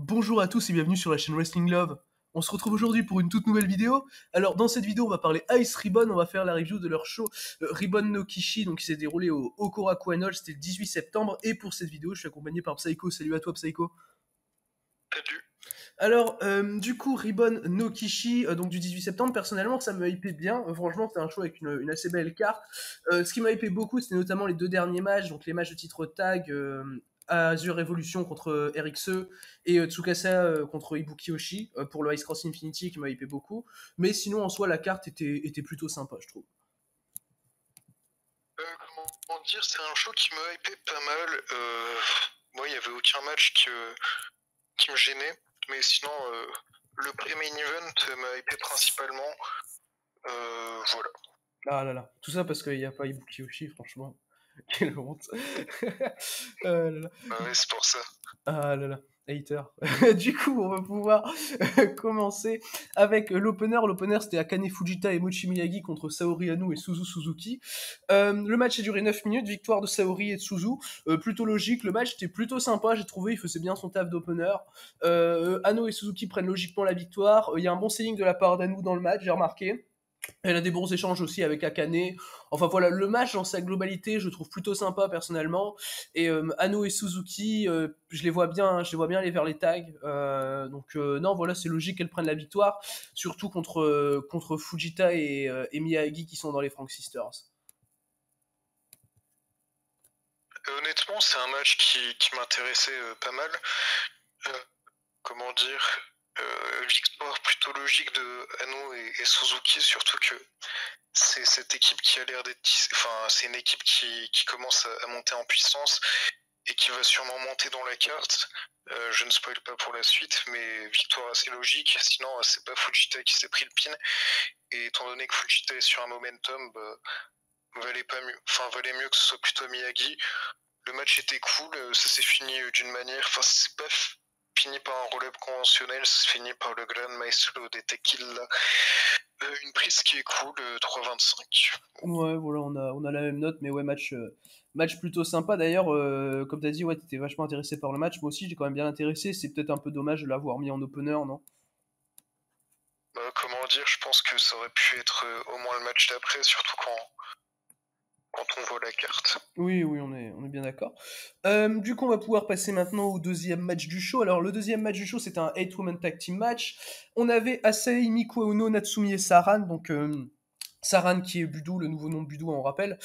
Bonjour à tous et bienvenue sur la chaîne Wrestling Love. On se retrouve aujourd'hui pour une toute nouvelle vidéo. Alors dans cette vidéo on va parler Ice Ribbon, on va faire la review de leur show Ribbon no Kishi, donc qui s'est déroulé au Korakuen Hall, c'était le 18 septembre. Et pour cette vidéo je suis accompagné par Psycho. Salut à toi Psycho. Salut. Alors du coup Ribbon no Kishi, donc du 18 septembre, personnellement ça me hypait bien. Franchement c'était un show avec une assez belle carte. Ce qui m'a hypé beaucoup c'était notamment les deux derniers matchs, donc les matchs de titre tag. Azure Evolution contre RXE et Tsukasa contre Ibuki Oshi pour le Ice Cross Infinity qui m'a hypé beaucoup. Mais sinon, en soi, la carte était plutôt sympa, je trouve. Comment dire, c'est un show qui m'a hypé pas mal. Moi, il n'y avait aucun match qui me gênait. Mais sinon, le pré-main event m'a hypé principalement. Voilà. Ah là là, tout ça parce qu'il n'y a pas Ibuki Oshi, franchement. Quelle honte. Ah là là. Ouais, c'est pour ça. Ah là là, hater. Du coup, on va pouvoir commencer avec l'opener. L'opener, c'était Akane Fujita et Mochi Miyagi contre Saori Anou et Suzu Suzuki. Le match a duré 9 minutes, victoire de Saori et de Suzu. Plutôt logique, le match était plutôt sympa, j'ai trouvé, il faisait bien son taf d'opener. Anou et Suzuki prennent logiquement la victoire. Il y a un bon selling de la part d'Anou dans le match, j'ai remarqué. Elle a des bons échanges aussi avec Akane. Enfin voilà, le match dans sa globalité, je trouve plutôt sympa personnellement. Et Ano et Suzuki, je les vois bien, hein, je les vois bien aller vers les tags. Donc non, voilà, c'est logique qu'elles prennent la victoire, surtout contre Fujita et Miyagi qui sont dans les Frank Sisters. Honnêtement, c'est un match qui m'intéressait pas mal. Comment dire, victoire plutôt logique de Ano et Suzuki, surtout que c'est cette équipe qui a l'air d'être... Enfin, c'est une équipe qui commence à monter en puissance et qui va sûrement monter dans la carte. Je ne spoil pas pour la suite, mais victoire assez logique. Sinon, c'est pas Fujita qui s'est pris le pin. Et étant donné que Fujita est sur un momentum, valait mieux que ce soit plutôt Miyagi. Le match était cool, ça s'est fini d'une manière... Enfin, c'est pas fini par un roll-up conventionnel, c'est fini par le Grand Maestro des Tequila. Une prise qui est cool, 3,25. Ouais, voilà, on a la même note, mais ouais, match plutôt sympa. D'ailleurs, comme t'as dit, ouais, t'étais vachement intéressé par le match. Moi aussi, j'ai quand même bien intéressé. C'est peut-être un peu dommage de l'avoir mis en opener, non? Comment dire, je pense que ça aurait pu être au moins le match d'après, surtout quand on voit la carte. Oui, oui, on est bien d'accord. Du coup, on va pouvoir passer maintenant au deuxième match du show. Alors, le deuxième match du show, c'était un 8-woman tag team match. On avait Asahi Miku Uno, Natsumi et Saran, donc Saran qui est Budo, le nouveau nom de Budo, on rappelle,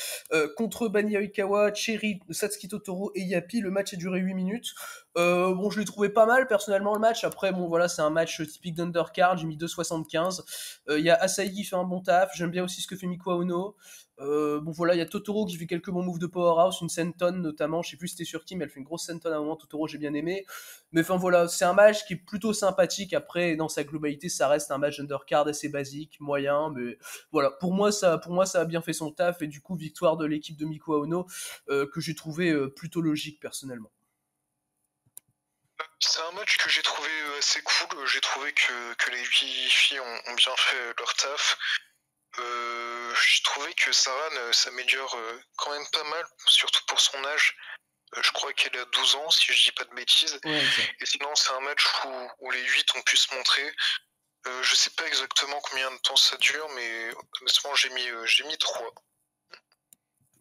contre Bani Oikawa, Cherry, Satsuki Totoro et Yapi. Le match a duré 8 minutes. Bon, je l'ai trouvé pas mal personnellement le match. Après, bon, voilà, c'est un match typique d'undercard. J'ai mis 2,75. Il y a Asahi qui fait un bon taf. J'aime bien aussi ce que fait Miku Uno. Bon voilà, il y a Totoro qui fait quelques bons moves de powerhouse, une senton notamment, je sais plus si c'était sur qui, mais elle fait une grosse senton à un moment, Totoro j'ai bien aimé. Mais enfin voilà, c'est un match qui est plutôt sympathique, après dans sa globalité ça reste un match undercard assez basique, moyen, mais voilà, pour moi ça a bien fait son taf, et du coup victoire de l'équipe de Miku Aono, que j'ai trouvé plutôt logique personnellement. C'est un match que j'ai trouvé assez cool, j'ai trouvé que les 8 filles ont bien fait leur taf. J'ai trouvé que Saran s'améliore quand même pas mal, surtout pour son âge. Je crois qu'elle a 12 ans, si je dis pas de bêtises. Ouais, exact. Et sinon, c'est un match où les 8 ont pu se montrer. Je sais pas exactement combien de temps ça dure, mais honnêtement, j'ai mis 3.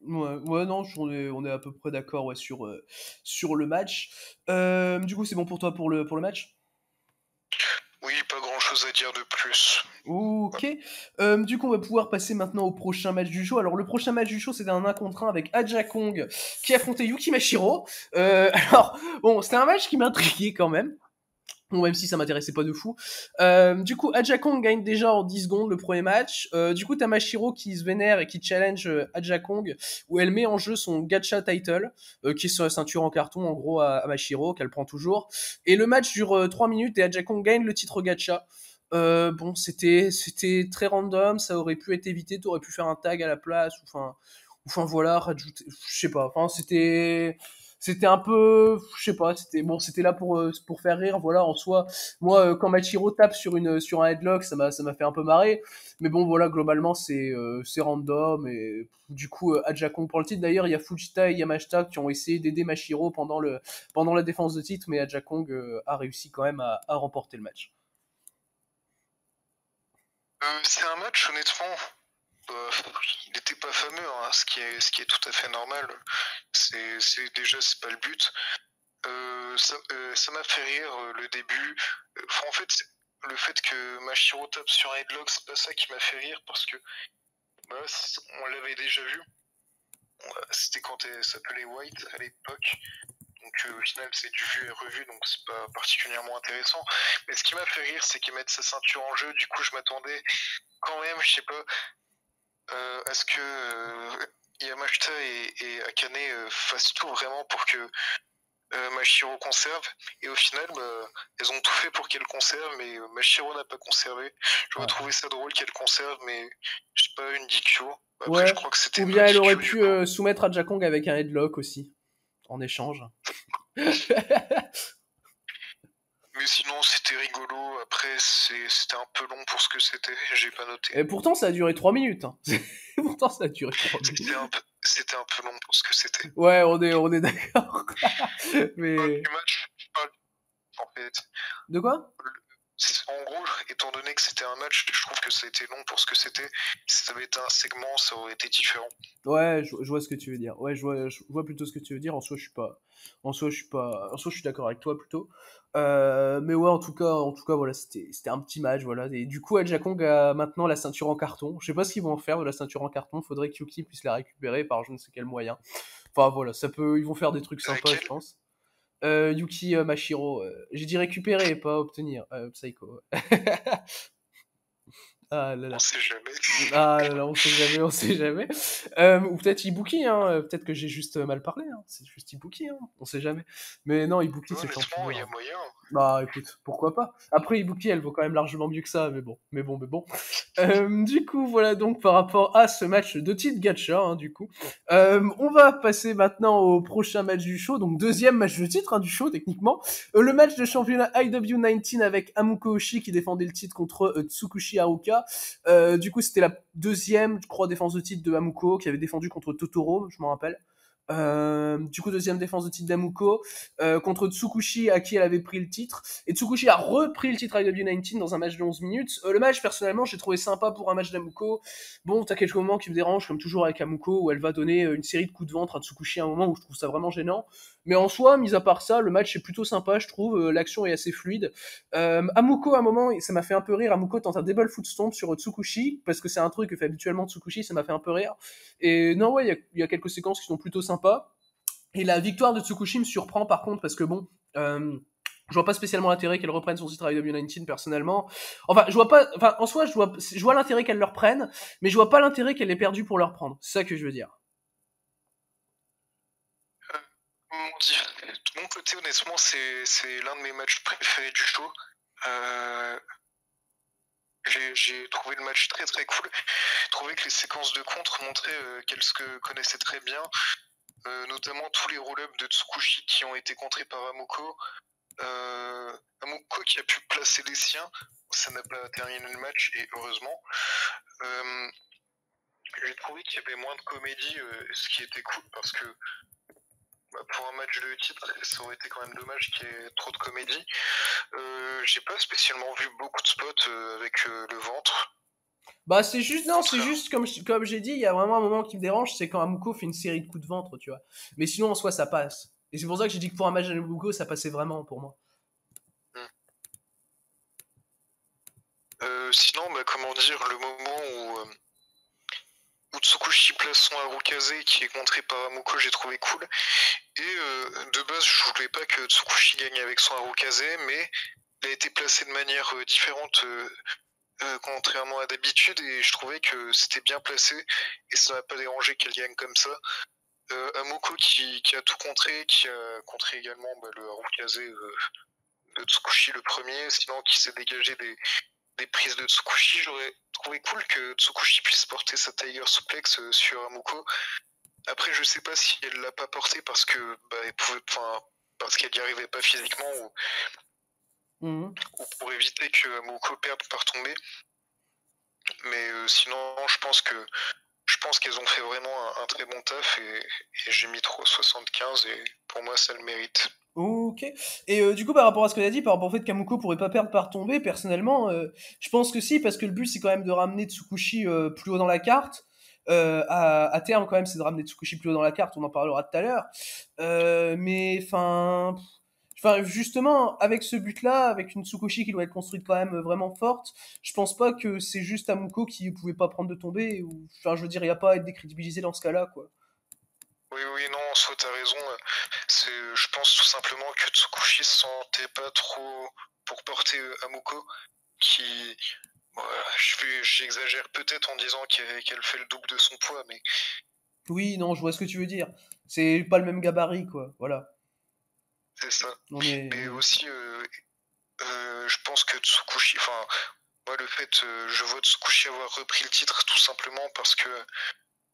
Ouais, ouais, non, on est à peu près d'accord, ouais, sur le match. Du coup, c'est bon pour toi pour le match? Oui, pas grand chose à dire de plus. Ok. Du coup, on va pouvoir passer maintenant au prochain match du show. Alors, le prochain match du show, c'était un 1 contre 1 avec Aja Kong qui affrontait Yuki Mashiro. Alors, bon, c'était un match qui m'intriguait quand même. Bon, même si ça m'intéressait pas de fou. Du coup, Aja Kong gagne déjà en 10 secondes le premier match. Du coup, t'as Mashiro qui se vénère et qui challenge Aja Kong, où elle met en jeu son gacha title, qui est sur la ceinture en carton, en gros, à Mashiro, qu'elle prend toujours. Et le match dure 3 minutes et Aja Kong gagne le titre gacha. Bon, c'était très random, ça aurait pu être évité, t'aurais pu faire un tag à la place, enfin voilà, rajouter, je sais pas, enfin, c'était... c'était un peu, je sais pas, c'était là pour faire rire, voilà, en soi. Moi, quand Machiro tape sur un headlock, ça m'a fait un peu marrer. Mais bon, voilà, globalement, c'est random. Et du coup, Aja Kong prend le titre. D'ailleurs, il y a Fujita et Yamashita qui ont essayé d'aider Machiro pendant la défense de titre, mais Aja Kong a réussi quand même à remporter le match. C'est un match, honnêtement, il n'était pas fameux, hein, ce qui est tout à fait normal. C'est pas le but. Ça m'a fait rire le début. En fait, le fait que Mashiro tape sur un headlock, c'est pas ça qui m'a fait rire parce que bah, on l'avait déjà vu. C'était quand elle s'appelait White à l'époque. Donc au final, c'est du vu et revu, donc c'est pas particulièrement intéressant. Mais ce qui m'a fait rire, c'est qu'ils mettent sa ceinture en jeu. Du coup, je m'attendais quand même, je sais pas, à ce que Yamashita et Akane fassent tout vraiment pour que Mashiro conserve. Et au final, bah, elles ont tout fait pour qu'elle conserve, mais Mashiro n'a pas conservé. J'aurais trouvé ça drôle qu'elle conserve, mais je sais pas, une DQ. Après, Ouais. je crois que c'était Ou une bien elle aurait DQ pu du coup. soumettre Aja Kong avec un headlock aussi, en échange. Mais sinon, c'était rigolo. Après, c'était un peu long pour ce que c'était. J'ai pas noté. Et pourtant, ça a duré 3 minutes. Hein. Pourtant, ça a duré 3 minutes. C'était un peu long pour ce que c'était. Ouais, on est d'accord. Mais... Du match, en fait. De quoi? En gros, étant donné que c'était un match, je trouve que ça a été long pour ce que c'était. Si ça avait été un segment, ça aurait été différent. Ouais, je vois ce que tu veux dire. Ouais, je vois plutôt ce que tu veux dire. En soi, je suis d'accord avec toi plutôt. Mais ouais, en tout cas, voilà, c'était un petit match, voilà. Et du coup, Aja Kong a maintenant la ceinture en carton. Je sais pas ce qu'ils vont en faire de la ceinture en carton. Faudrait que Yuki puisse la récupérer par je ne sais quel moyen. Enfin voilà, ils vont faire des trucs sympas, je pense. Yuki Mashiro, j'ai dit récupérer, pas obtenir. Psycho. Ah là On là. sait jamais. Ah là là, on sait jamais, on sait jamais. Ou peut-être Ibuki, hein. Peut-être que j'ai juste mal parlé, hein. C'est juste Ibuki, hein. On sait jamais. Mais non, Ibuki, c'est Honnêtement, il y champion. a moyen. Bah écoute, pourquoi pas. Après, Ibuki, elle vaut quand même largement mieux que ça, mais bon. Du coup, voilà donc par rapport à ce match de titre gacha, hein, du coup. On va passer maintenant au prochain match du show, donc deuxième match de titre hein, du show, techniquement. Le match de championnat IW19 avec Amuko Oshii qui défendait le titre contre Tsukushi Haruka. Du coup, c'était la deuxième, je crois, défense de titre de Amuko, qui avait défendu contre Totoro, je m'en rappelle. Du coup, deuxième défense de titre d'Amuko contre Tsukushi à qui elle avait pris le titre. Et Tsukushi a repris le titre IW19 dans un match de 11 minutes. Le match, personnellement, j'ai trouvé sympa pour un match d'Amuko. Bon, t'as quelques moments qui me dérangent, comme toujours avec Amuko, où elle va donner une série de coups de ventre à Tsukushi à un moment où je trouve ça vraiment gênant. Mais en soi, mis à part ça, le match est plutôt sympa, je trouve. L'action est assez fluide. Amuko, à un moment, ça m'a fait un peu rire. Amuko tente un double foot stomp sur Tsukushi, parce que c'est un truc que fait habituellement Tsukushi, ça m'a fait un peu rire. Et non, ouais, il y a quelques séquences qui sont plutôt sympas. Et la victoire de Tsukushi me surprend par contre, parce que bon, je vois pas spécialement l'intérêt qu'elle reprenne son titre IW19 personnellement. Enfin, en soi, je vois l'intérêt qu'elle le reprenne, mais je vois pas l'intérêt qu'elle ait perdu pour le reprendre. C'est ça que je veux dire. Comment dire, de mon côté, honnêtement, c'est l'un de mes matchs préférés du show. J'ai trouvé le match très très cool. J'ai trouvé que les séquences de contre montraient qu'elle se connaissait très bien. Notamment tous les roll-ups de Tsukushi qui ont été contrés par Amuko. Amuko qui a pu placer les siens. Ça n'a pas terminé le match, et heureusement. J'ai trouvé qu'il y avait moins de comédie, ce qui était cool, parce que pour un match de titre, ça aurait été quand même dommage qu'il y ait trop de comédie. J'ai pas spécialement vu beaucoup de spots avec le ventre. Bah c'est juste non, c'est juste comme j'ai dit, il y a vraiment un moment qui me dérange, c'est quand Amuko fait une série de coups de ventre, tu vois. Mais sinon en soi ça passe. Et c'est pour ça que j'ai dit que pour un match d'Amuko, ça passait vraiment pour moi. Sinon, comment dire, le moment où Tsukushi place son Harukaze qui est contré par Amuko, j'ai trouvé cool. Et de base, je voulais pas que Tsukushi gagne avec son Harukaze, mais il a été placé de manière différente, contrairement à d'habitude, et je trouvais que c'était bien placé, et ça m'a pas dérangé qu'elle gagne comme ça. Amuko qui a tout contré, qui a contré également le Harukaze de Tsukushi le premier, sinon qui s'est dégagé des prises de Tsukushi. J'aurais trouvé cool que Tsukushi puisse porter sa Tiger Suplex sur Amuko. Après, je sais pas si elle l'a pas porté parce que parce qu'elle n'y arrivait pas physiquement ou pour éviter que Moko perde par tomber. Mais sinon, je pense qu'elles ont fait vraiment un très bon taf et j'ai mis 3,75 et pour moi ça le mérite. Ok. Et du coup, par rapport à ce que tu as dit, par rapport au fait que Kamuko pourrait pas perdre par tomber, personnellement, je pense que si, parce que le but c'est quand même de ramener Tsukushi plus haut dans la carte. À terme, quand même, c'est de ramener Tsukushi plus haut dans la carte, on en parlera tout à l'heure. Mais enfin, justement, avec ce but-là, avec une Tsukushi qui doit être construite quand même vraiment forte, je pense pas que c'est juste Amuko qui pouvait pas prendre de tomber. Ou, enfin, je veux dire, il n'y a pas à être décrédibilisé dans ce cas-là, quoi. Oui, oui, non, soit t'as raison. Je pense tout simplement que Tsukushi se sentait pas trop pour porter Amuko, qui, j'exagère peut-être en disant qu'elle fait le double de son poids, mais Oui, non, je vois ce que tu veux dire. C'est pas le même gabarit, quoi. Voilà. c'est ça. On Mais est... aussi, je pense que Tsukushi, enfin, moi le fait, je vois Tsukushi avoir repris le titre tout simplement parce que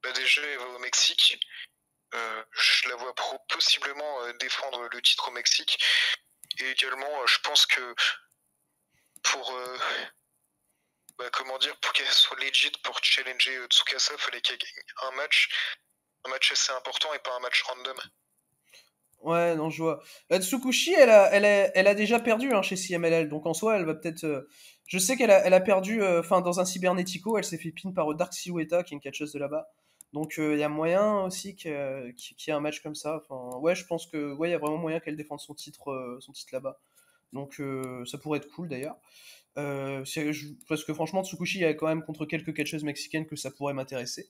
bah, déjà elle va au Mexique. Je la vois possiblement défendre le titre au Mexique. Et également, je pense que pour comment dire, pour qu'elle soit legit pour challenger Tsukasa, il fallait qu'elle gagne un match assez important et pas un match random. Ouais, non, je vois. Tsukushi, elle a déjà perdu hein, chez CMLL, donc en soi, elle va peut-être... Je sais elle a perdu, enfin, dans un Cybernetico, elle s'est fait pin par Dark Silhouetta, qui est une catcheuse de là-bas. Donc il y a moyen aussi qu'il y ait un match comme ça. Enfin, ouais, je pense que ouais, il y a vraiment moyen qu'elle défende son titre là-bas. Donc ça pourrait être cool d'ailleurs. Parce que franchement, Tsukushi, il y a quand même contre quelques catcheuses mexicaines que ça pourrait m'intéresser.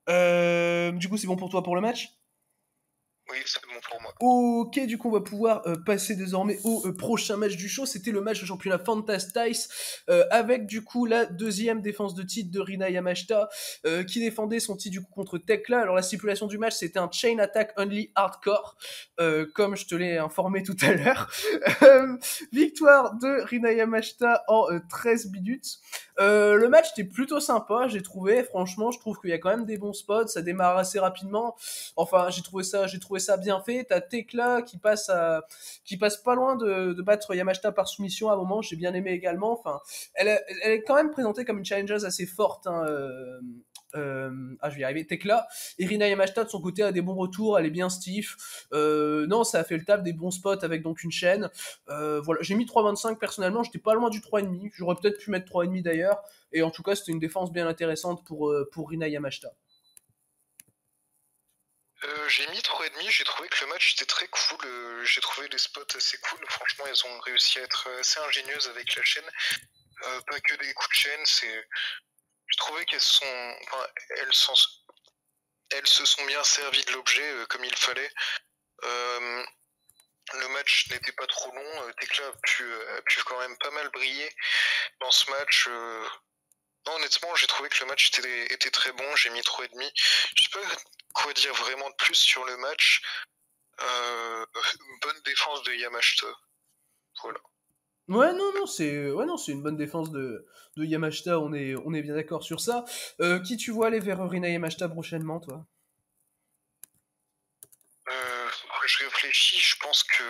Du coup, c'est bon pour toi pour le match? Oui, c'est bon pour moi. Ok, du coup, on va pouvoir passer désormais au prochain match du show. C'était le match de championnat Fantastice avec du coup la deuxième défense de titre de Rina Yamashita qui défendait son titre du coup contre Tekla. Alors la stipulation du match, c'était un chain attack only hardcore, comme je te l'ai informé tout à l'heure. Victoire de Rina Yamashita en 13 minutes. Le match était plutôt sympa, j'ai trouvé. Franchement, je trouve qu'il y a quand même des bons spots. Ça démarre assez rapidement. Enfin, j'ai trouvé ça bien fait. T'as Tekla qui passe pas loin de battre Yamashita par soumission à un moment. J'ai bien aimé également. Enfin, elle est quand même présentée comme une challengeuse assez forte. Hein, je vais y arriver. Tekla. Irina Yamashita de son côté a des bons retours. Elle est bien stiff. Non, ça a fait le taf, des bons spots avec donc une chaîne. Voilà, j'ai mis 3,25 personnellement. J'étais pas loin du 3,5. J'aurais peut-être pu mettre 3,5 d'ailleurs. Et en tout cas, c'était une défense bien intéressante pour Rina Yamashita. J'ai mis 3,5, j'ai trouvé que le match était très cool, j'ai trouvé les spots assez cool, franchement ils ont réussi à être assez ingénieuses avec la chaîne, pas que des coups de chaîne, je trouvais elles, sont... elles se sont bien servies de l'objet comme il fallait. Euh, le match n'était pas trop long, Tekla a pu quand même pas mal briller dans ce match. Non, honnêtement, j'ai trouvé que le match était très bon, j'ai mis 3,5. Je sais pas quoi dire vraiment de plus sur le match. Bonne défense de Yamashita. Voilà. Ouais, non, c'est une bonne défense de Yamashita, on est bien d'accord sur ça. Qui tu vois aller vers Rina Yamashita prochainement, toi? Je réfléchis, je pense que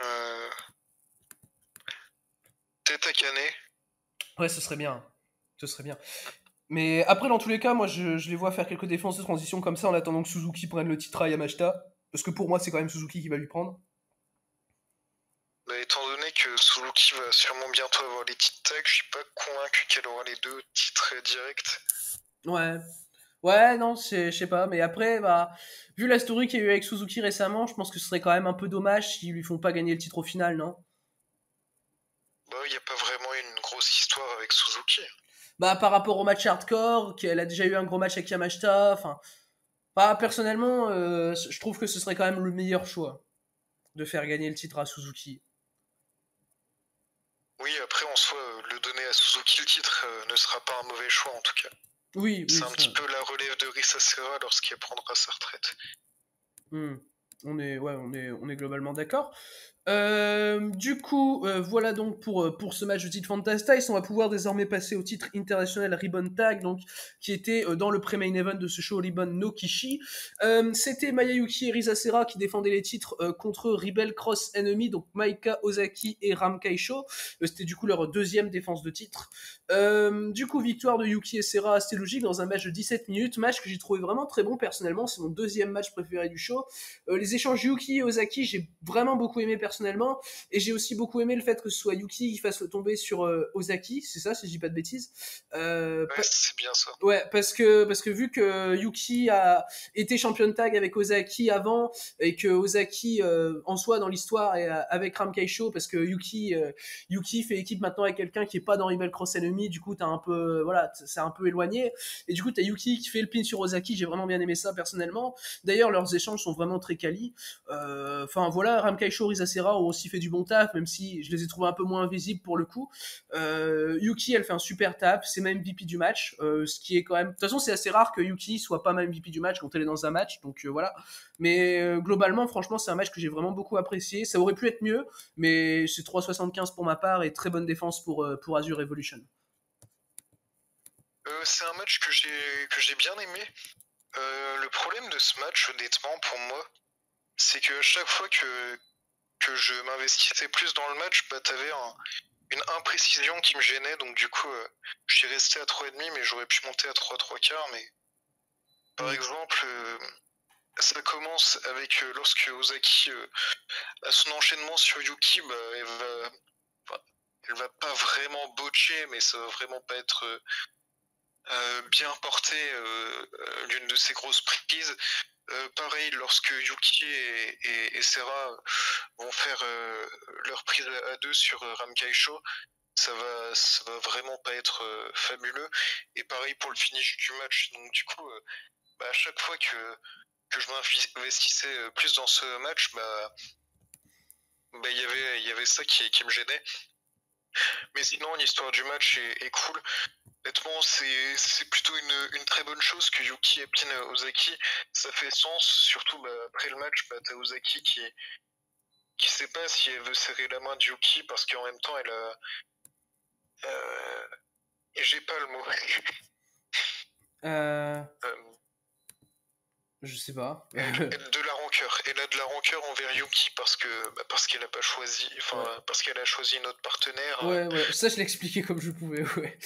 euh, Teta Kane. Ouais, ce serait bien. Ce serait bien. Mais après, dans tous les cas, moi, je les vois faire quelques défenses de transition comme ça en attendant que Suzuki prenne le titre à Yamashita. Parce que pour moi, c'est quand même Suzuki qui va lui prendre. Bah, étant donné que Suzuki va sûrement bientôt avoir les titres tags, je suis pas convaincu qu'elle aura les deux titres directs. Ouais. Ouais, non, je sais pas. Mais après, bah, vu la story qu'il y a eu avec Suzuki récemment, je pense que ce serait quand même un peu dommage s'ils lui font pas gagner le titre au final, non? Bah, il n'y a pas vraiment une grosse histoire avec Suzuki. Bah, par rapport au match hardcore, qu'elle a déjà eu un gros match avec Yamashita, enfin, bah, personnellement, je trouve que ce serait quand même le meilleur choix de faire gagner le titre à Suzuki. Oui, après, en soi, le donner à Suzuki le titre ne sera pas un mauvais choix en tout cas. Oui, C'est oui, un ça. petit peu la relève de Risa Serra lorsqu'elle prendra sa retraite. Hmm. On est, ouais, on est globalement d'accord. Du coup, voilà donc pour ce match de titre Fantastice. On va pouvoir désormais passer au titre international Ribbon Tag, donc qui était dans le pré-main event de ce show Ribbon no Kishi. C'était Mayayuki et Risa Sera qui défendaient les titres contre Rebel Cross Enemy, donc Maika Ozaki et Ram Kaisho. C'était du coup leur deuxième défense de titre. Du coup, victoire de Yuki et Sera assez logique dans un match de 17 minutes, match que j'ai trouvé vraiment très bon personnellement. C'est mon deuxième match préféré du show. Les échanges Yuki et Ozaki, j'ai vraiment beaucoup aimé personnellement, et j'ai aussi beaucoup aimé le fait que ce soit Yuki qui fasse tomber sur Ozaki, c'est ça, si je dis pas de bêtises. Ouais, c'est bien ça. Ouais, parce que vu que Yuki a été champion de tag avec Ozaki avant, et que Ozaki en soi dans l'histoire est avec Ram Kaisho, parce que Yuki fait équipe maintenant avec quelqu'un qui est pas dans Rebel Cross Enemy, du coup t'as un peu voilà, c'est un peu éloigné, et du coup t'as Yuki qui fait le pin sur Ozaki. J'ai vraiment bien aimé ça personnellement. D'ailleurs leurs échanges sont vraiment très quali. Enfin voilà, Ram Kaisho, Risa Sera ont aussi fait du bon taf, même si je les ai trouvés un peu moins visibles pour le coup. Yuki, elle fait un super taf, c'est même MVP du match, ce qui est quand même. De toute façon, c'est assez rare que Yuki soit pas même MVP du match quand elle est dans un match, donc voilà. Mais globalement, franchement, c'est un match que j'ai vraiment beaucoup apprécié. Ça aurait pu être mieux, mais c'est 3,75 pour ma part et très bonne défense pour Azure Evolution. C'est un match que j'ai bien aimé. Le problème de ce match, honnêtement, pour moi, c'est que chaque fois que je m'investissais plus dans le match, bah, t'avais une imprécision qui me gênait, donc du coup, je suis resté à 3,5, mais j'aurais pu monter à 3,75, mais par exemple, ça commence avec lorsque Ozaki a son enchaînement sur Yuki, bah, elle va pas vraiment botcher, mais ça va vraiment pas être bien porté l'une de ses grosses prises. Pareil, lorsque Yuki et Sera vont faire leur prise à deux sur Ram Kaisho, ça va vraiment pas être fabuleux. Et pareil pour le finish du match. Donc du coup, à chaque fois que je m'investissais plus dans ce match, il y avait ça qui me gênait. Mais sinon, l'histoire du match est cool. Honnêtement, c'est plutôt une très bonne chose que Yuki ait pin Ozaki. Ça fait sens, surtout après le match, t'as Ozaki qui sait pas si elle veut serrer la main de Yuki parce qu'en même temps, elle a. Et j'ai pas le mot. Je sais pas. De la rancœur. Elle a de la rancœur envers Yuki parce qu'elle a pas choisi. Enfin, ouais. Parce qu'elle a choisi notre partenaire. Ouais. Ça, je l'expliquais comme je pouvais, ouais.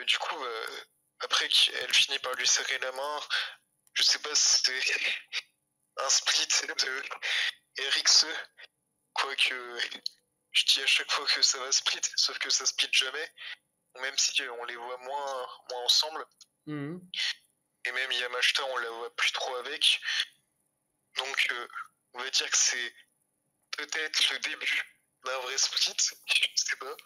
Du coup, après qu'elle finit par lui serrer la main, je sais pas si c'était un split de Erixe, quoique je dis à chaque fois que ça va split, sauf que ça split jamais, même si on les voit moins ensemble. Mmh. Et même Yamashita, on la voit plus trop avec. Donc, on va dire que c'est peut-être le début d'un vrai split, je sais pas.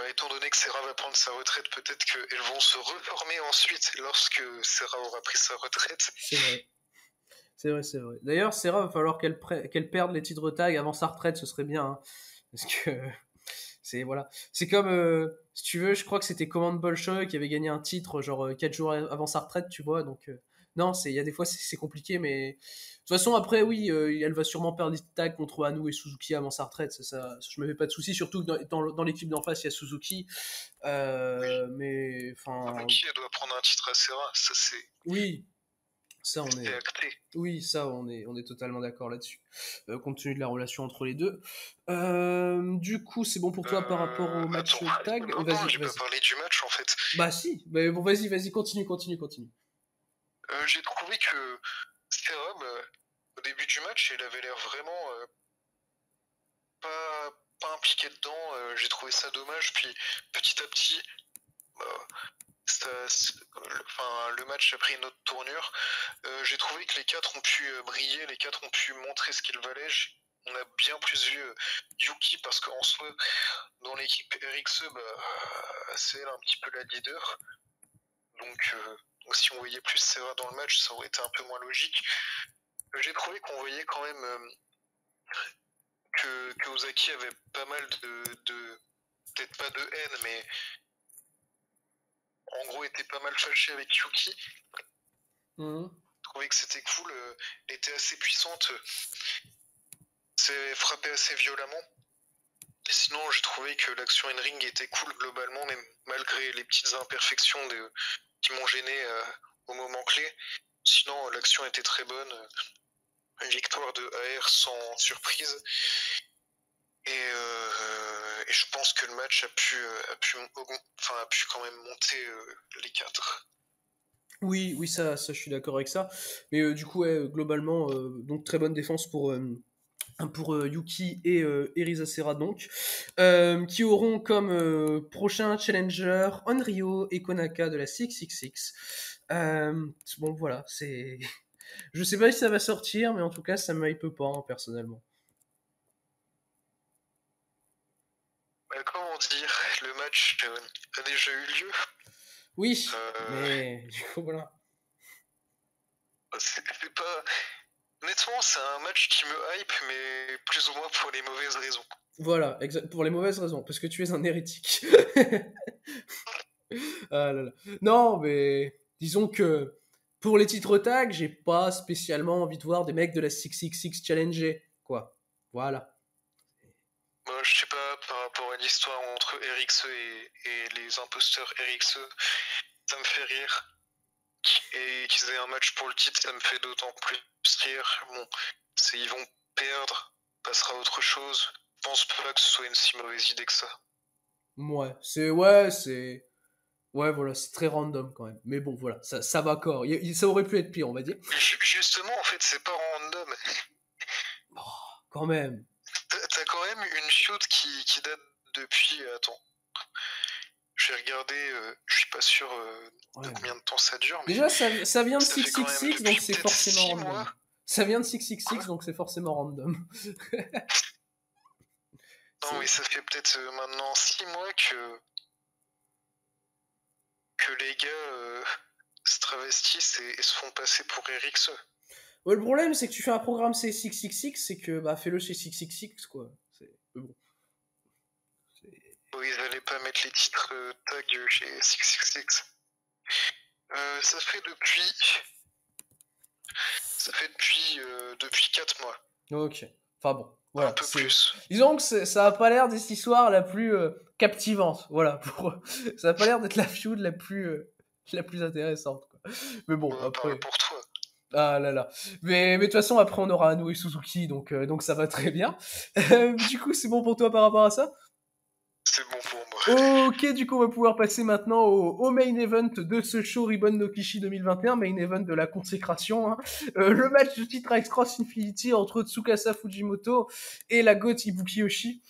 Étant donné que Sera va prendre sa retraite, peut-être qu'elles vont se reformer ensuite lorsque Sera aura pris sa retraite. C'est vrai. D'ailleurs, Sera, va falloir qu'elle perde les titres tag avant sa retraite, ce serait bien. Hein, parce que voilà. C'est comme, si tu veux, je crois que c'était Command Bolshoi qui avait gagné un titre genre 4 jours avant sa retraite, tu vois. Donc, non, il y a des fois, c'est compliqué, mais de toute façon, après, oui, elle va sûrement perdre des tags contre Anu et Suzuki avant sa retraite. Ça, je me fais pas de soucis, surtout que dans l'équipe d'en face, il y a Suzuki. Oui. Mais, enfin. Suzuki, elle doit prendre un titre à Sera, ça c'est. Oui. Ça, on est acté. Oui, ça, on est totalement d'accord là-dessus, compte tenu de la relation entre les deux. Du coup, c'est bon pour toi par rapport au match tag. Non, j'ai pas parlé du match en fait. Bah si, mais bon, vas-y, continue. J'ai trouvé que Sera, au début du match, elle avait l'air vraiment pas impliquée dedans. J'ai trouvé ça dommage. Puis petit à petit, le match a pris une autre tournure. J'ai trouvé que les quatre ont pu briller, les quatre ont pu montrer ce qu'ils valaient. On a bien plus vu Yuki parce qu'en soi, dans l'équipe RXE, c'est elle un petit peu la leader. Donc si on voyait plus Sera dans le match, ça aurait été un peu moins logique. J'ai trouvé qu'on voyait quand même que Ozaki avait pas mal de peut-être pas de haine, mais en gros était pas mal fâché avec Yuki. Mmh. trouvais que c'était cool. Elle était assez puissante. C'est frappé assez violemment. Et sinon, j'ai trouvé que l'action in-ring était cool globalement, même malgré les petites imperfections qui m'ont gêné au moment clé. Sinon, l'action était très bonne. Une victoire de AR sans surprise. Et je pense que le match a pu quand même monter les 4. Oui, ça, je suis d'accord avec ça. Mais du coup, ouais, globalement, donc très bonne défense pour Yuki et Risa Serra donc, qui auront comme prochain challenger Onryo et Konaka de la 666. Bon voilà, c'est... Je sais pas si ça va sortir, mais en tout cas, ça me hype pas, hein, personnellement. Comment dire, le match a déjà eu lieu. Oui, mais du coup, voilà. C'est pas... Honnêtement, c'est un match qui me hype, mais plus ou moins pour les mauvaises raisons. Voilà, pour les mauvaises raisons, parce que tu es un hérétique. Ah là là. Non, mais disons que pour les titres tag, j'ai pas spécialement envie de voir des mecs de la 666 challenger, quoi. Voilà. Moi, je sais pas, par rapport à l'histoire entre RXE et les imposteurs RXE, ça me fait rire. Et qu'ils aient un match pour le titre, ça me fait d'autant plus rire. Bon, ils vont perdre, passera à autre chose. Je pense pas que ce soit une si mauvaise idée que ça. Ouais, ouais, voilà, c'est très random quand même. Mais bon, voilà, ça va encore. Ça aurait pu être pire, on va dire. Justement, en fait, c'est pas random. Oh, quand même. T'as quand même une feud qui date depuis... Attends. J'ai regardé, je suis pas sûr de combien de temps ça dure, mais... Déjà, ça vient de ça fait quand même 666, donc c'est peut-être forcément 6 random. mois. Ça vient de 666, donc c'est forcément random. Non, mais ça fait peut-être maintenant 6 mois que les gars se travestissent et se font passer pour RXE. Ouais, le problème, c'est que tu fais un programme C666, c'est que bah fais-le chez 666, quoi. C'est bon. Bon, ils allaient pas mettre les titres tag chez 666. Ça fait depuis 4 mois. Ok. Enfin bon, voilà. Un peu plus. Disons que ça a pas l'air d'être l'histoire la plus captivante. Voilà. Ça a pas l'air d'être la feud la plus intéressante, quoi. Mais bon, après. Parle pour toi. Ah là là. Mais de toute façon, après, on aura Anu et Suzuki, donc ça va très bien. Du coup, c'est bon pour toi par rapport à ça? C'est bon pour moi. Ok, du coup, on va pouvoir passer maintenant au main event de ce show Ribbon no Kishi 2021, main event de la consécration. Hein. Le match de titre à Cross Infinity entre Tsukasa Fujimoto et la GOAT Ibuki Yoshi.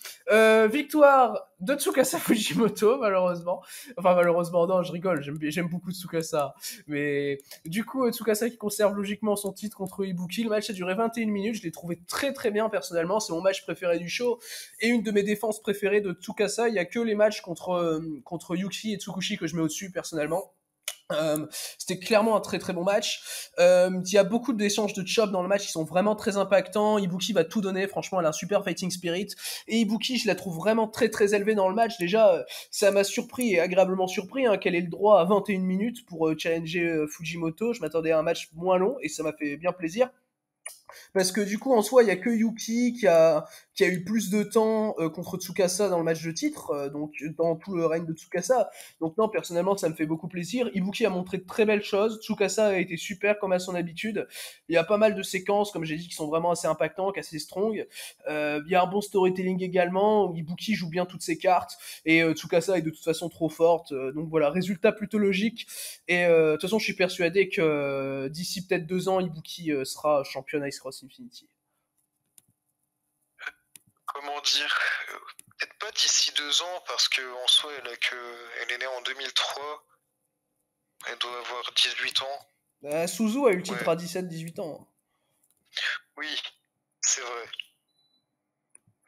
Victoire de Tsukasa Fujimoto, malheureusement. Enfin, malheureusement, non, je rigole, j'aime beaucoup Tsukasa. Mais du coup, Tsukasa qui conserve logiquement son titre contre Ibuki. Le match a duré 21 minutes, je l'ai trouvé très très bien personnellement. C'est mon match préféré du show et une de mes défenses préférées de Tsukasa. Il y a que les matchs contre Yuki et Tsukushi que je mets au-dessus personnellement. C'était clairement un très très bon match. Il y a beaucoup d'échanges de chops dans le match qui sont vraiment très impactants. Ibuki va tout donner, franchement elle a un super fighting spirit. Et Ibuki, je la trouve vraiment très très élevée dans le match. Déjà, ça m'a surpris et agréablement surpris qu'elle ait le droit à 21 minutes pour challenger Fujimoto. Je m'attendais à un match moins long et ça m'a fait bien plaisir. Parce que du coup, en soi, il y a que Yuki qui a eu plus de temps contre Tsukasa dans le match de titre, donc dans tout le règne de Tsukasa. Donc non, personnellement, ça me fait beaucoup plaisir. Ibuki a montré de très belles choses. Tsukasa a été super comme à son habitude. Il y a pas mal de séquences, comme j'ai dit, qui sont vraiment assez impactantes, assez strong. Il y a un bon storytelling également. Ibuki joue bien toutes ses cartes et Tsukasa est de toute façon trop forte. Donc voilà, résultat plutôt logique. Et de toute façon, je suis persuadé que d'ici peut-être 2 ans, Ibuki sera championne Ice Cross Infinity. Comment dire, peut-être pas d'ici 2 ans, parce qu'en soi, elle est née en 2003. Elle doit avoir 18 ans. Suzu a eu le titre à 17-18 ans. Oui, c'est vrai.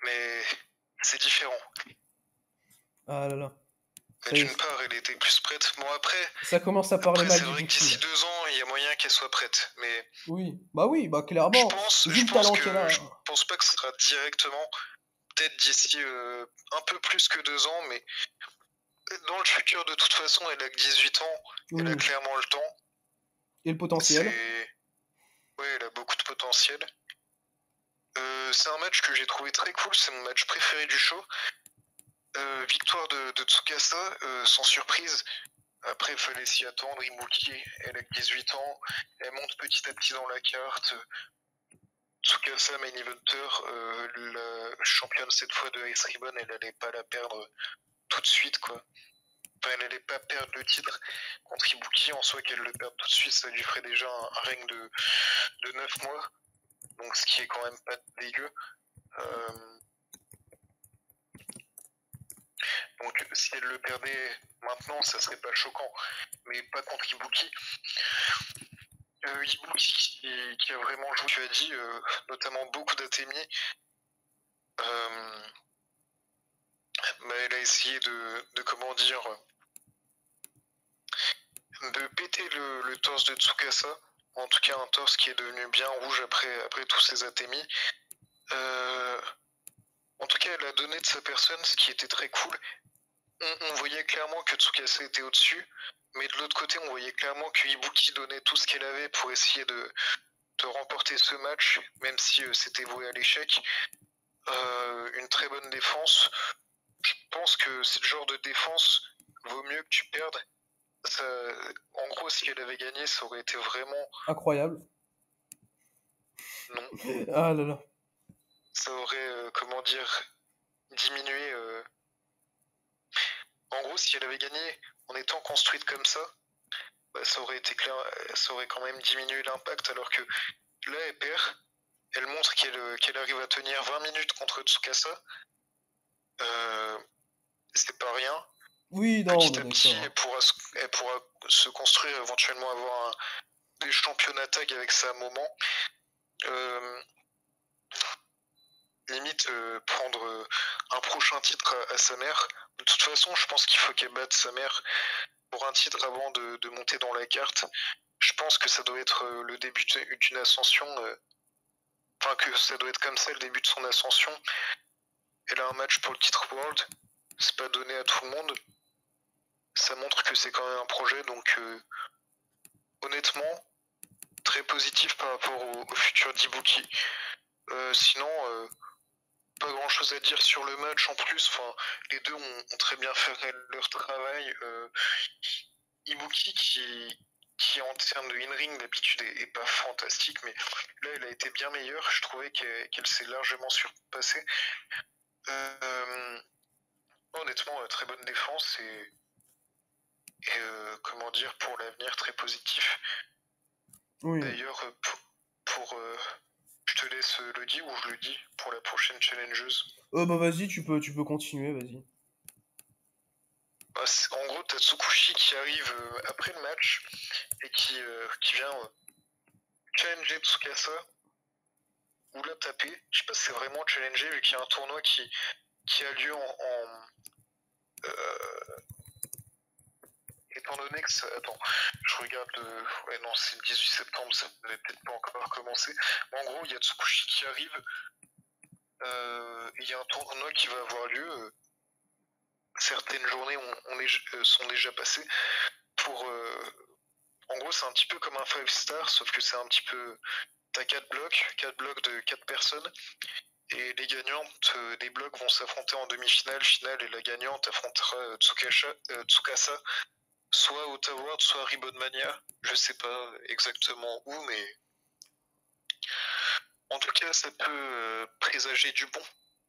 Mais c'est différent. Ah là là. D'une part, elle était plus prête. Bon, après, ça commence à parler mal c'est vrai que d'ici 2 ans, il y a moyen qu'elle soit prête. Mais oui, clairement. Je pense pas que ce sera directement. Peut-être d'ici un peu plus que 2 ans, mais dans le futur, de toute façon, elle a que 18 ans. Elle a clairement le temps. Et le potentiel. Ouais, il a beaucoup de potentiel. C'est un match que j'ai trouvé très cool, c'est mon match préféré du show. Victoire de Tsukasa, sans surprise. Après, il fallait s'y attendre. Ibuki, elle a 18 ans, elle monte petit à petit dans la carte. Tsukasa, main eventer, la championne cette fois de Ice Ribbon, elle allait pas la perdre tout de suite, quoi. Enfin, elle allait pas perdre le titre contre Ibuki. En soi, qu'elle le perde tout de suite, ça lui ferait déjà un règne de 9 mois. Donc, ce qui est quand même pas dégueu. Donc, si elle le perdait maintenant, ça serait pas choquant. Mais pas contre Ibuki. Ibuki qui a vraiment joué, tu as dit, notamment beaucoup d'Atemi. Elle a essayé de comment dire, de péter le torse de Tsukasa. En tout cas, un torse qui est devenu bien rouge après tous ces Atemi. En tout cas, elle a donné de sa personne, ce qui était très cool. On voyait clairement que Tsukasa était au-dessus, mais de l'autre côté, on voyait clairement que Ibuki donnait tout ce qu'elle avait pour essayer de remporter ce match, même si c'était voué à l'échec. Une très bonne défense. Je pense que c'est le genre de défense, vaut mieux que tu perdes. Ça, en gros, si elle avait gagné, ça aurait été vraiment Incroyable. non. Ah là là. Ça aurait, comment dire, diminué. En gros, si elle avait gagné en étant construite comme ça, bah, ça aurait été clair, ça aurait quand même diminué l'impact, alors que là, elle perd. Elle montre qu'elle arrive à tenir 20 minutes contre Tsukasa. C'est pas rien. Oui, non, Petit à petit, elle pourra se construire, éventuellement avoir des championnats tag avec ça à un moment. Limite prendre un prochain titre à sa mère. De toute façon, je pense qu'il faut qu'elle batte sa mère pour un titre avant de monter dans la carte. Je pense que ça doit être le début d'une ascension. Enfin, que ça doit être comme ça le début de son ascension. Elle a un match pour le titre World. C'est pas donné à tout le monde. Ça montre que c'est quand même un projet, donc honnêtement, très positif par rapport au futur d'Ibuki. Sinon, pas grand chose à dire sur le match en plus. Enfin, les deux ont très bien fait leur travail. Ibuki qui en termes de in-ring d'habitude est pas fantastique, mais là elle a été bien meilleure. Je trouvais qu'elle s'est largement surpassée. Honnêtement, très bonne défense et comment dire, pour l'avenir très positif. Oui. D'ailleurs, je te laisse le dire ou je le dis pour la prochaine challengeuse. Bah vas-y, tu peux continuer, vas-y. Bah, en gros, t'as Tsukushi qui arrive après le match et qui vient challenger Tsukasa ou la taper. Je sais pas si c'est vraiment challenger vu qu'il y a un tournoi qui a lieu étant donné que ça... Attends, je regarde le... Ouais non, c'est le 18 septembre, ça n'avait peut-être pas encore commencé. Mais en gros, il y a Tsukushi qui arrive. Il y a un tournoi qui va avoir lieu. Certaines journées sont déjà passées. En gros, c'est un petit peu comme un 5 star, sauf que c'est un petit peu... T'as 4 blocs de 4 personnes. Et les gagnantes des blocs vont s'affronter en demi-finale, finale, et la gagnante affrontera Tsukasa, soit au Tower, soit à Ribbon Mania. Je sais pas exactement où, mais en tout cas, ça peut présager du bon.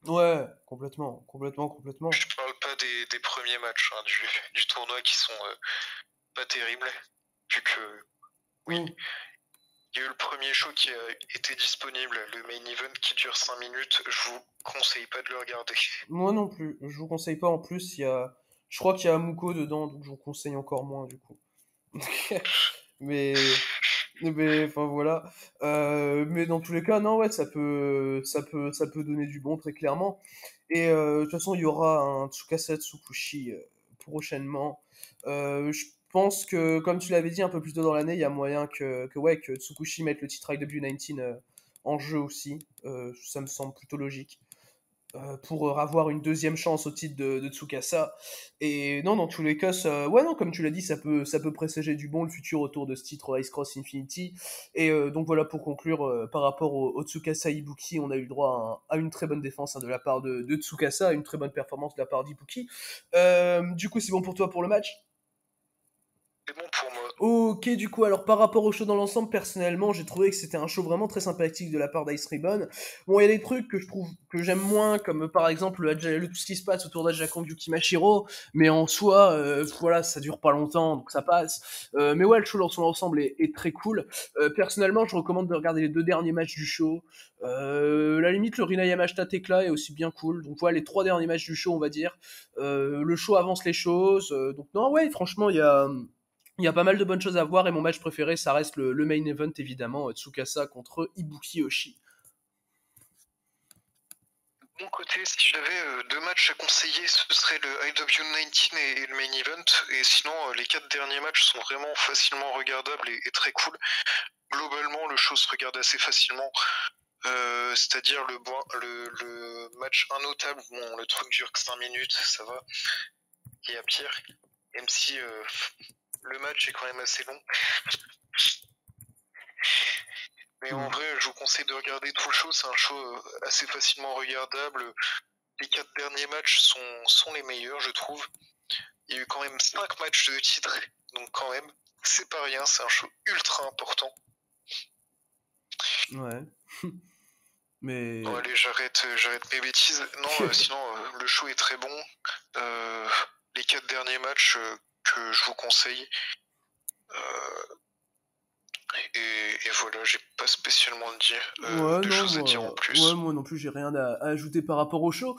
Ouais, complètement. Je parle pas des premiers matchs hein, du tournoi qui sont pas terribles, vu que oui. Il y a eu le premier show qui a été disponible, le main event qui dure 5 minutes. Je vous conseille pas de le regarder. Moi non plus. Je vous conseille pas. En plus, je crois qu'il y a Muko dedans, donc je vous conseille encore moins du coup. mais, enfin voilà. Mais dans tous les cas, non, ouais, ça peut donner du bon très clairement. Et de toute façon, il y aura un Tsukasa Tsukushi prochainement. Je pense que, comme tu l'avais dit un peu plus tôt dans l'année, il y a moyen que Tsukushi mette le titre IW19 en jeu aussi. Ça me semble plutôt logique. pour avoir une deuxième chance au titre de Tsukasa. Et non, dans tous les cas, ouais, non, comme tu l'as dit, ça peut présager du bon le futur autour de ce titre Ice Cross Infinity. Et donc voilà, pour conclure, par rapport au Tsukasa Ibuki, on a eu le droit à une très bonne défense, hein, de la part de Tsukasa, à une très bonne performance de la part d'Ibuki. Du coup, c'est bon pour toi pour le match? C'est bon pour moi. Ok, du coup, alors par rapport au show dans l'ensemble, personnellement, j'ai trouvé que c'était un show vraiment très sympathique de la part d'Ice Ribbon. Bon, il y a des trucs que je trouve que j'aime moins, comme par exemple tout ce qui se passe autour d'Aja Kong Yuki Mashiro, mais en soi, voilà, ça dure pas longtemps, donc ça passe. Mais ouais, le show dans son ensemble est très cool. Personnellement, je recommande de regarder les 2 derniers matchs du show. La limite, le Rina Yamashita Tekla est aussi bien cool. Donc voilà, les 3 derniers matchs du show, on va dire. Le show avance les choses. Donc non, ouais, franchement, il y a pas mal de bonnes choses à voir et mon match préféré, ça reste le main event évidemment, Tsukasa contre Ibuki Oshi. De mon côté, si j'avais 2 matchs à conseiller, ce serait le IW19 et le main event. Et sinon, les 4 derniers matchs sont vraiment facilement regardables et très cool. Globalement, le show se regarde assez facilement. C'est-à-dire le match innotable, bon, le truc dure que 5 minutes, ça va. Il y a pire. Même si le match est quand même assez long. Mais en vrai, je vous conseille de regarder tout le show. C'est un show assez facilement regardable. Les 4 derniers matchs sont les meilleurs, je trouve. Il y a eu quand même 5 matchs de titre. Donc quand même, c'est pas rien. C'est un show ultra important. Ouais. Mais... Bon, allez, j'arrête mes bêtises. Non, sinon, le show est très bon. Les 4 derniers matchs que je vous conseille. Et voilà, j'ai pas spécialement Ouais, de non, choses à dire en moi, ouais, plus. moi non plus, j'ai rien à ajouter par rapport au show.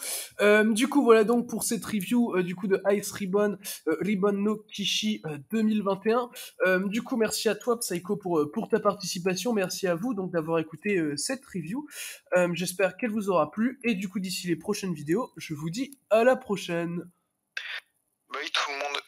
Du coup, voilà donc pour cette review du coup de Ice Ribbon, Ribbon no Kishi 2021. Du coup, merci à toi, Psycho, pour ta participation. Merci à vous donc d'avoir écouté cette review. J'espère qu'elle vous aura plu. Et du coup, d'ici les prochaines vidéos, je vous dis à la prochaine. Bye tout le monde.